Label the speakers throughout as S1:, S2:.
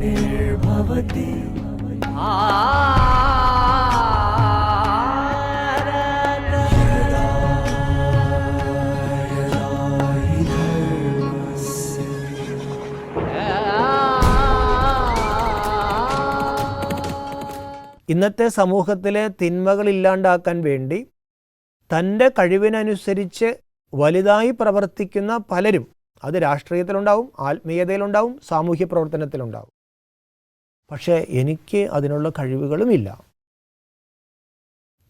S1: निर्भवति
S2: ഇന്നത്തെ സമൂഹത്തിലെ തിന്മകൾ ഇല്ലാണ്ടാക്കാൻ വേണ്ടി തൻ്റെ കഴിവിനനുസരിച്ച് വലുതായി പ്രവർത്തിക്കുന്ന പലരും, അത് രാഷ്ട്രീയത്തിലുണ്ടാവും, ആത്മീയതയിലുണ്ടാവും, സാമൂഹ്യ പ്രവർത്തനത്തിലുണ്ടാവും. പക്ഷേ എനിക്ക് അതിനുള്ള കഴിവുകളുമില്ല.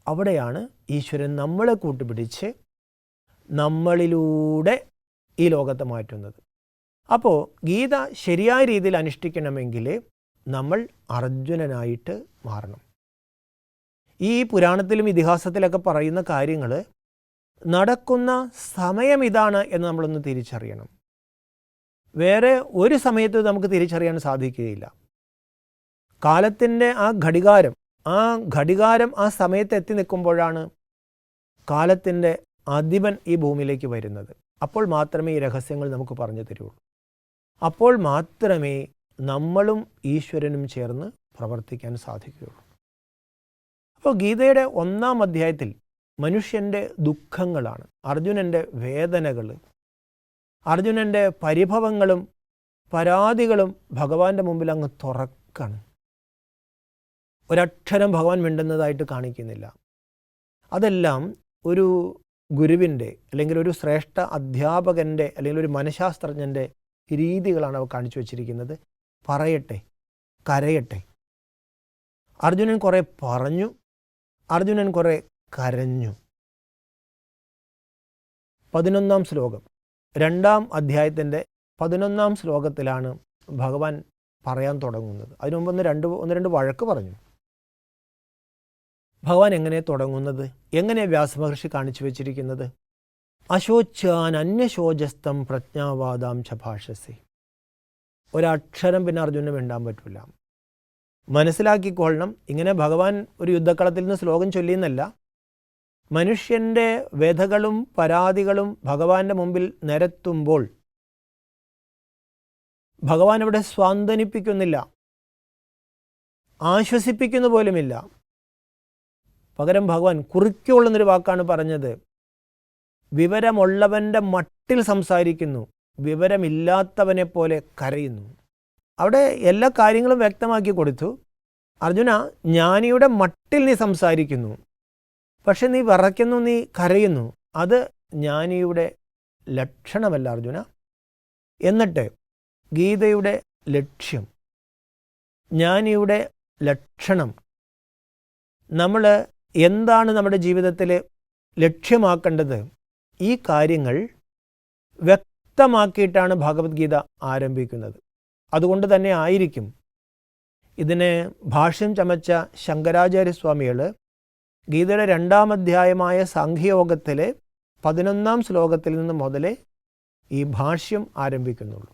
S2: അവിടെയാണ് ഈശ്വരൻ നമ്മളെ കൂട്ടുപിടിച്ച് നമ്മളിലൂടെ ഈ ലോകത്തെ മാറ്റുന്നത്. അപ്പോൾ ഗീത ശരിയായ രീതിയിൽ അനുഷ്ഠിക്കണമെങ്കിൽ നമ്മൾ അർജുനനായിട്ട് മാറണം. ഈ പുരാണത്തിലും ഇതിഹാസത്തിലൊക്കെ പറയുന്ന കാര്യങ്ങൾ നടക്കുന്ന സമയം ഇതാണ് എന്ന് നമ്മളൊന്ന് തിരിച്ചറിയണം. വേറെ ഒരു സമയത്ത് നമുക്ക് തിരിച്ചറിയാൻ സാധിക്കുകയില്ല. കാലത്തിൻ്റെ ആ ഘടികാരം ആ സമയത്ത് എത്തി നിൽക്കുമ്പോഴാണ് കാലത്തിൻ്റെ അധിപൻ ഈ ഭൂമിയിലേക്ക് വരുന്നത്. അപ്പോൾ മാത്രമേ ഈ രഹസ്യങ്ങൾ നമുക്ക് പറഞ്ഞു തരുള്ളൂ. അപ്പോൾ മാത്രമേ നമ്മളും ഈശ്വരനും ചേർന്ന് പ്രവർത്തിക്കാൻ സാധിക്കുകയുള്ളൂ. അപ്പോൾ ഗീതയുടെ 1-ാം അധ്യായത്തിൽ മനുഷ്യൻ്റെ ദുഃഖങ്ങളാണ്, അർജുനൻ്റെ വേദനകൾ, അർജുനൻ്റെ പരിഭവങ്ങളും പരാതികളും ഭഗവാന്റെ മുമ്പിൽ അങ്ങ് തുറക്കാണ്. ഒരക്ഷരം ഭഗവാൻ മിണ്ടുന്നതായിട്ട് കാണിക്കുന്നില്ല. അതെല്ലാം ഒരു ഗുരുവിൻ്റെ അല്ലെങ്കിൽ ഒരു ശ്രേഷ്ഠ അധ്യാപകൻ്റെ അല്ലെങ്കിൽ ഒരു മനഃശാസ്ത്രജ്ഞൻ്റെ രീതികളാണ് അവ കാണിച്ചു വച്ചിരിക്കുന്നത്. പറയട്ടെ, കരയട്ടെ. അർജുനൻ കുറേ പറഞ്ഞു, അർജുനൻ കുറേ കരഞ്ഞു. 11-ാം ശ്ലോകം, 2-ാം അധ്യായത്തിൻ്റെ 11-ാം ശ്ലോകത്തിലാണ് ഭഗവാൻ പറയാൻ തുടങ്ങുന്നത്. അതിനു മുമ്പ് ഒന്ന് രണ്ട് വഴക്ക് പറഞ്ഞു. ഭഗവാൻ എങ്ങനെ തുടങ്ങുന്നത്, എങ്ങനെ വ്യാസമഹർഷി കാണിച്ചു വച്ചിരിക്കുന്നത്? അശോച്യാൻ അന്യശോചസ്തം പ്രജ്ഞാവാദാം ച ഭാഷസി. ഒരക്ഷരം പിന്നെ അർജുനന് മിണ്ടാൻ പറ്റില്ല. മനസ്സിലാക്കിക്കൊള്ളണം, ഇങ്ങനെ ഭഗവാൻ ഒരു യുദ്ധക്കളത്തിൽ നിന്ന് ശ്ലോകം ചൊല്ലിയെന്നല്ല, മനുഷ്യൻ്റെ വ്യഥകളും പരാതികളും ഭഗവാന്റെ മുമ്പിൽ നിരത്തുമ്പോൾ ഭഗവാൻ ഇവിടെ സ്വാന്തനിപ്പിക്കുന്നില്ല, ആശ്വസിപ്പിക്കുന്ന പോലുമില്ല. പകരം ഭഗവാൻ കുറിക്കൊള്ളുന്നൊരു വാക്കാണ് പറഞ്ഞത്. വിവരമുള്ളവൻ്റെ മട്ടിൽ സംസാരിക്കുന്നു, വിവരമില്ലാത്തവനെ പോലെ കരയുന്നു. അവിടെ എല്ലാ കാര്യങ്ങളും വ്യക്തമാക്കി കൊടുത്തു. അർജുന, ജ്ഞാനിയുടെ മട്ടിൽ നീ സംസാരിക്കുന്നു, പക്ഷെ നീ വിറയ്ക്കുന്നു, നീ കരയുന്നു. അത് ജ്ഞാനിയുടെ ലക്ഷണമല്ല അർജുന. എന്നിട്ട് ഗീതയുടെ ലക്ഷ്യം, ജ്ഞാനിയുടെ ലക്ഷണം, നമ്മൾ എന്താണ് നമ്മുടെ ജീവിതത്തിൽ ലക്ഷ്യമാക്കേണ്ടത്, ഈ കാര്യങ്ങൾ വ്യക്തമാക്കിയിട്ടാണ് ഭഗവത്ഗീത ആരംഭിക്കുന്നത്. അതുകൊണ്ട് തന്നെ ആയിരിക്കും ഇതിനെ ഭാഷ്യം ചമച്ച ശങ്കരാചാര്യസ്വാമികൾ ഗീതയുടെ 2-ാം അധ്യായമായ സാംഖ്യയോഗത്തിലെ 11-ാം ശ്ലോകത്തിൽ നിന്ന് മുതലേ ഈ ഭാഷ്യം ആരംഭിക്കുന്നുള്ളൂ.